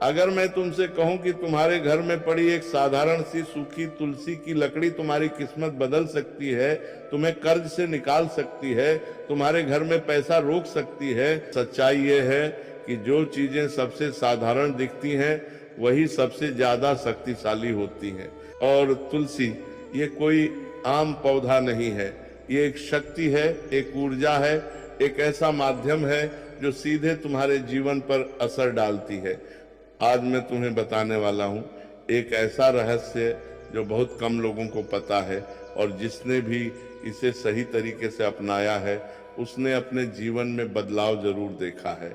अगर मैं तुमसे कहूं कि तुम्हारे घर में पड़ी एक साधारण सी सूखी तुलसी की लकड़ी तुम्हारी किस्मत बदल सकती है, तुम्हें कर्ज से निकाल सकती है, तुम्हारे घर में पैसा रोक सकती है, सच्चाई ये है कि जो चीजें सबसे साधारण दिखती हैं वही सबसे ज्यादा शक्तिशाली होती हैं। और तुलसी ये कोई आम पौधा नहीं है, ये एक शक्ति है, एक ऊर्जा है, एक ऐसा माध्यम है जो सीधे तुम्हारे जीवन पर असर डालती है। आज मैं तुम्हें बताने वाला हूँ एक ऐसा रहस्य जो बहुत कम लोगों को पता है, और जिसने भी इसे सही तरीके से अपनाया है उसने अपने जीवन में बदलाव जरूर देखा है।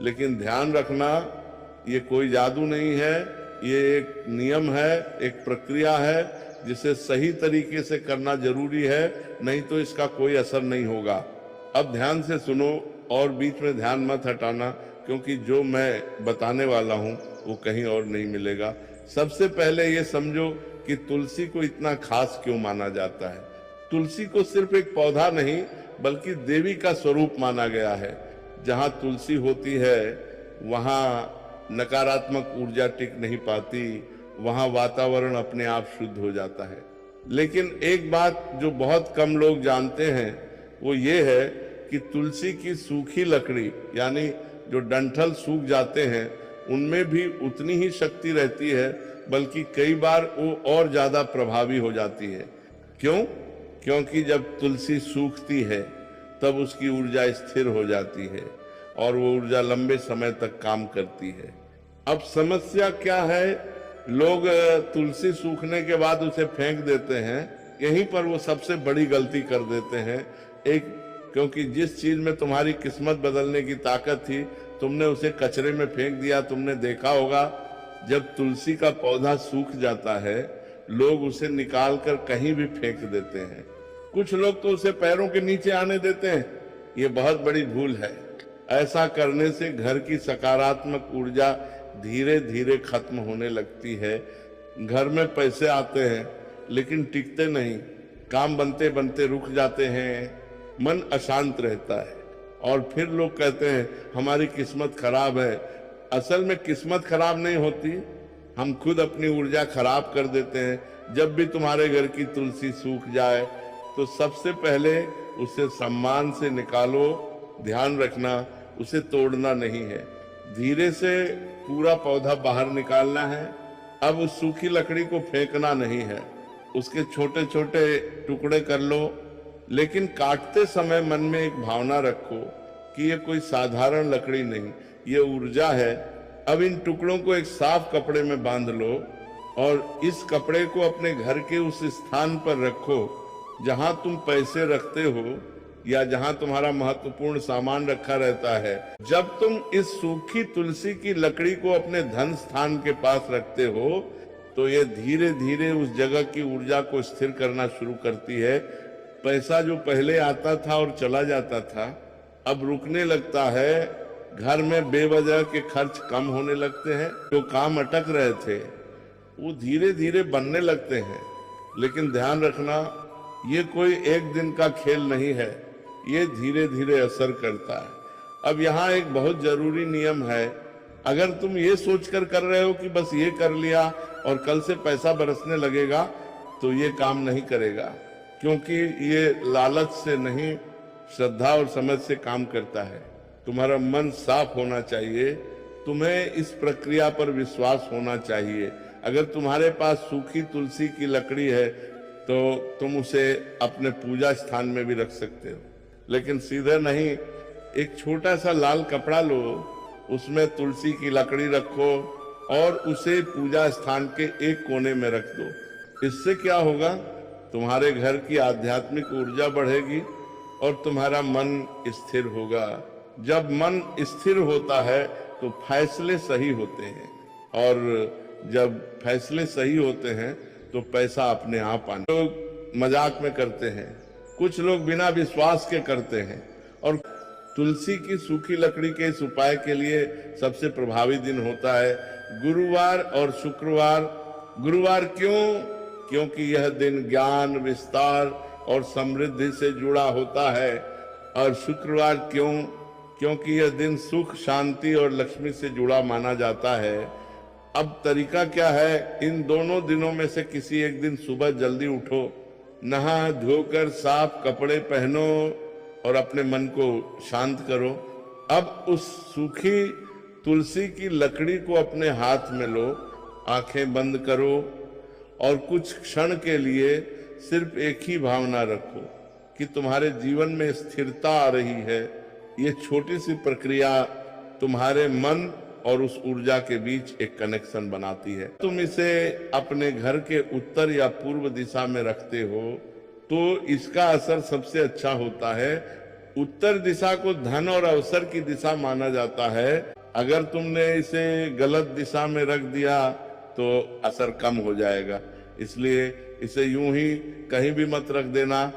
लेकिन ध्यान रखना, ये कोई जादू नहीं है, ये एक नियम है, एक प्रक्रिया है जिसे सही तरीके से करना जरूरी है, नहीं तो इसका कोई असर नहीं होगा। अब ध्यान से सुनो और बीच में ध्यान मत हटाना, क्योंकि जो मैं बताने वाला हूँ वो कहीं और नहीं मिलेगा। सबसे पहले ये समझो कि तुलसी को इतना खास क्यों माना जाता है। तुलसी को सिर्फ एक पौधा नहीं बल्कि देवी का स्वरूप माना गया है। जहाँ तुलसी होती है वहाँ नकारात्मक ऊर्जा टिक नहीं पाती, वहाँ वातावरण अपने आप शुद्ध हो जाता है। लेकिन एक बात जो बहुत कम लोग जानते हैं वो ये है कि तुलसी की सूखी लकड़ी यानी जो डंठल सूख जाते हैं उनमें भी उतनी ही शक्ति रहती है, बल्कि कई बार वो और ज्यादा प्रभावी हो जाती है। क्यों? क्योंकि जब तुलसी सूखती है तब उसकी ऊर्जा स्थिर हो जाती है और वो ऊर्जा लंबे समय तक काम करती है। अब समस्या क्या है, लोग तुलसी सूखने के बाद उसे फेंक देते हैं। यहीं पर वो सबसे बड़ी गलती कर देते हैं। क्योंकि जिस चीज में तुम्हारी किस्मत बदलने की ताकत थी तुमने उसे कचरे में फेंक दिया। तुमने देखा होगा जब तुलसी का पौधा सूख जाता है लोग उसे निकाल कर कहीं भी फेंक देते हैं। कुछ लोग तो उसे पैरों के नीचे आने देते हैं। ये बहुत बड़ी भूल है। ऐसा करने से घर की सकारात्मक ऊर्जा धीरे धीरे खत्म होने लगती है। घर में पैसे आते हैं लेकिन टिकते नहीं, काम बनते बनते रुक जाते हैं, मन अशांत रहता है और फिर लोग कहते हैं हमारी किस्मत खराब है। असल में किस्मत खराब नहीं होती, हम खुद अपनी ऊर्जा खराब कर देते हैं। जब भी तुम्हारे घर की तुलसी सूख जाए तो सबसे पहले उसे सम्मान से निकालो। ध्यान रखना, उसे तोड़ना नहीं है, धीरे से पूरा पौधा बाहर निकालना है। अब उस सूखी लकड़ी को फेंकना नहीं है, उसके छोटे छोटे टुकड़े कर लो, लेकिन काटते समय मन में एक भावना रखो कि ये कोई साधारण लकड़ी नहीं, ये ऊर्जा है। अब इन टुकड़ों को एक साफ कपड़े में बांध लो और इस कपड़े को अपने घर के उस स्थान पर रखो जहां तुम पैसे रखते हो या जहां तुम्हारा महत्वपूर्ण सामान रखा रहता है। जब तुम इस सूखी तुलसी की लकड़ी को अपने धन स्थान के पास रखते हो तो ये धीरे धीरे उस जगह की ऊर्जा को स्थिर करना शुरू करती है। पैसा जो पहले आता था और चला जाता था अब रुकने लगता है। घर में बेवजह के खर्च कम होने लगते हैं। जो काम अटक रहे थे वो धीरे धीरे बनने लगते हैं। लेकिन ध्यान रखना, ये कोई एक दिन का खेल नहीं है, ये धीरे धीरे असर करता है। अब यहाँ एक बहुत जरूरी नियम है। अगर तुम ये सोचकर कर रहे हो कि बस ये कर लिया और कल से पैसा बरसने लगेगा तो ये काम नहीं करेगा, क्योंकि ये लालच से नहीं, श्रद्धा और समझ से काम करता है। तुम्हारा मन साफ होना चाहिए, तुम्हें इस प्रक्रिया पर विश्वास होना चाहिए। अगर तुम्हारे पास सूखी तुलसी की लकड़ी है तो तुम उसे अपने पूजा स्थान में भी रख सकते हो, लेकिन सीधे नहीं। एक छोटा सा लाल कपड़ा लो, उसमें तुलसी की लकड़ी रखो और उसे पूजा स्थान के एक कोने में रख दो। इससे क्या होगा, तुम्हारे घर की आध्यात्मिक ऊर्जा बढ़ेगी और तुम्हारा मन स्थिर होगा। जब मन स्थिर होता है तो फैसले सही होते हैं, और जब फैसले सही होते हैं तो पैसा अपने आप आने। लोग मजाक में करते हैं, कुछ लोग बिना विश्वास के करते हैं। और तुलसी की सूखी लकड़ी के इस उपाय के लिए सबसे प्रभावी दिन होता है गुरुवार और शुक्रवार। गुरुवार क्यों? क्योंकि यह दिन ज्ञान, विस्तार और समृद्धि से जुड़ा होता है। और शुक्रवार क्यों? क्योंकि यह दिन सुख, शांति और लक्ष्मी से जुड़ा माना जाता है। अब तरीका क्या है, इन दोनों दिनों में से किसी एक दिन सुबह जल्दी उठो, नहा धोकर साफ कपड़े पहनो और अपने मन को शांत करो। अब उस सूखी तुलसी की लकड़ी को अपने हाथ में लो, आंखें बंद करो और कुछ क्षण के लिए सिर्फ एक ही भावना रखो कि तुम्हारे जीवन में स्थिरता आ रही है। ये छोटी सी प्रक्रिया तुम्हारे मन और उस ऊर्जा के बीच एक कनेक्शन बनाती है। तुम इसे अपने घर के उत्तर या पूर्व दिशा में रखते हो तो इसका असर सबसे अच्छा होता है। उत्तर दिशा को धन और अवसर की दिशा माना जाता है। अगर तुमने इसे गलत दिशा में रख दिया तो असर कम हो जाएगा, इसलिए इसे यूं ही कहीं भी मत रख देना,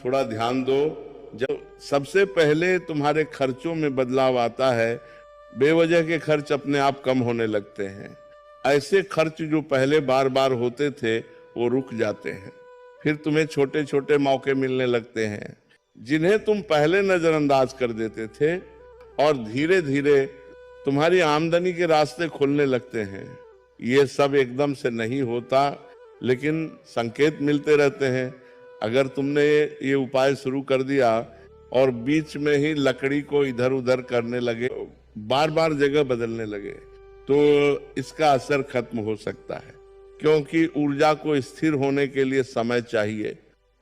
थोड़ा ध्यान दो। जब सबसे पहले तुम्हारे खर्चों में बदलाव आता है, बेवजह के खर्च अपने आप कम होने लगते हैं। ऐसे खर्च जो पहले बार बार होते थे वो रुक जाते हैं, फिर तुम्हें छोटे छोटे मौके मिलने लगते हैं जिन्हें तुम पहले नजरअंदाज कर देते थे, और धीरे धीरे तुम्हारी आमदनी के रास्ते खुलने लगते हैं। ये सब एकदम से नहीं होता, लेकिन संकेत मिलते रहते हैं। अगर तुमने ये उपाय शुरू कर दिया और बीच में ही लकड़ी को इधर उधर करने लगे, बार बार जगह बदलने लगे, तो इसका असर खत्म हो सकता है, क्योंकि ऊर्जा को स्थिर होने के लिए समय चाहिए।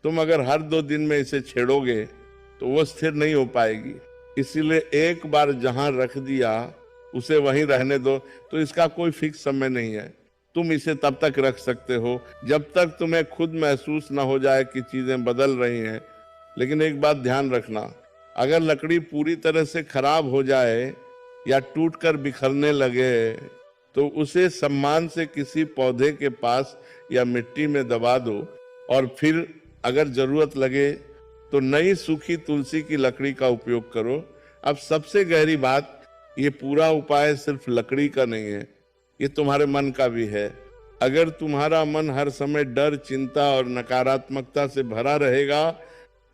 तुम अगर हर 2 दिन में इसे छेड़ोगे तो वो स्थिर नहीं हो पाएगी। इसीलिए एक बार जहां रख दिया उसे वहीं रहने दो। तो इसका कोई फिक्स समय नहीं है, तुम इसे तब तक रख सकते हो जब तक तुम्हें खुद महसूस ना हो जाए कि चीजें बदल रही हैं। लेकिन एक बात ध्यान रखना, अगर लकड़ी पूरी तरह से खराब हो जाए या टूटकर बिखरने लगे तो उसे सम्मान से किसी पौधे के पास या मिट्टी में दबा दो, और फिर अगर जरूरत लगे तो नई सूखी तुलसी की लकड़ी का उपयोग करो। अब सबसे गहरी बात, ये पूरा उपाय सिर्फ लकड़ी का नहीं है, ये तुम्हारे मन का भी है। अगर तुम्हारा मन हर समय डर, चिंता और नकारात्मकता से भरा रहेगा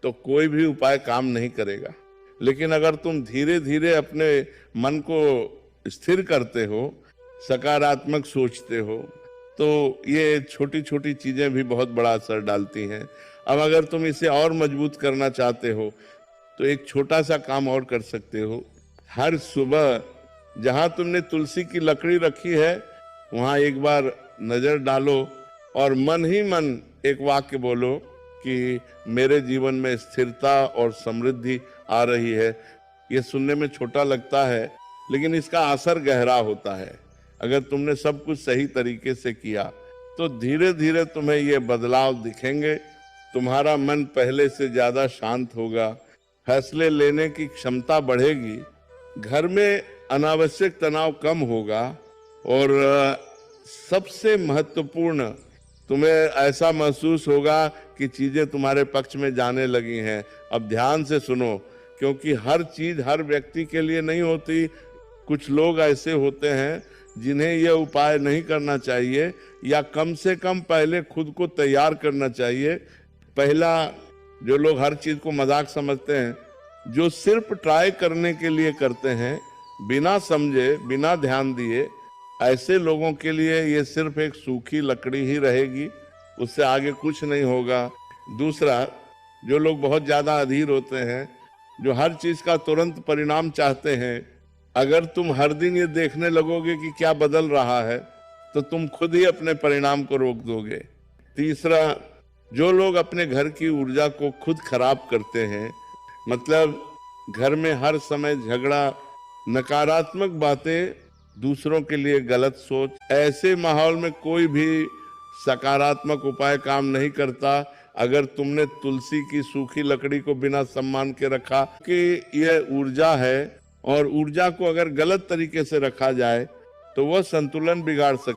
तो कोई भी उपाय काम नहीं करेगा। लेकिन अगर तुम धीरे धीरे अपने मन को स्थिर करते हो, सकारात्मक सोचते हो, तो ये छोटी छोटी चीजें भी बहुत बड़ा असर डालती हैं। अब अगर तुम इसे और मजबूत करना चाहते हो तो एक छोटा सा काम और कर सकते हो। हर सुबह जहां तुमने तुलसी की लकड़ी रखी है वहां एक बार नजर डालो और मन ही मन एक वाक्य बोलो कि मेरे जीवन में स्थिरता और समृद्धि आ रही है। ये सुनने में छोटा लगता है, लेकिन इसका असर गहरा होता है। अगर तुमने सब कुछ सही तरीके से किया तो धीरे धीरे तुम्हें ये बदलाव दिखेंगे। तुम्हारा मन पहले से ज्यादा शांत होगा, फैसले लेने की क्षमता बढ़ेगी, घर में अनावश्यक तनाव कम होगा, और सबसे महत्वपूर्ण, तुम्हें ऐसा महसूस होगा कि चीजें तुम्हारे पक्ष में जाने लगी हैं। अब ध्यान से सुनो, क्योंकि हर चीज हर व्यक्ति के लिए नहीं होती। कुछ लोग ऐसे होते हैं जिन्हें यह उपाय नहीं करना चाहिए, या कम से कम पहले खुद को तैयार करना चाहिए। पहला, जो लोग हर चीज को मजाक समझते हैं, जो सिर्फ ट्राई करने के लिए करते हैं, बिना समझे, बिना ध्यान दिए, ऐसे लोगों के लिए ये सिर्फ एक सूखी लकड़ी ही रहेगी, उससे आगे कुछ नहीं होगा। दूसरा, जो लोग बहुत ज्यादा अधीर होते हैं, जो हर चीज का तुरंत परिणाम चाहते हैं, अगर तुम हर दिन ये देखने लगोगे कि क्या बदल रहा है तो तुम खुद ही अपने परिणाम को रोक दोगे। तीसरा, जो लोग अपने घर की ऊर्जा को खुद खराब करते हैं, मतलब घर में हर समय झगड़ा, नकारात्मक बातें, दूसरों के लिए गलत सोच, ऐसे माहौल में कोई भी सकारात्मक उपाय काम नहीं करता। अगर तुमने तुलसी की सूखी लकड़ी को बिना सम्मान के रखा कि यह ऊर्जा है, और ऊर्जा को अगर गलत तरीके से रखा जाए तो वह संतुलन बिगाड़ सकता है।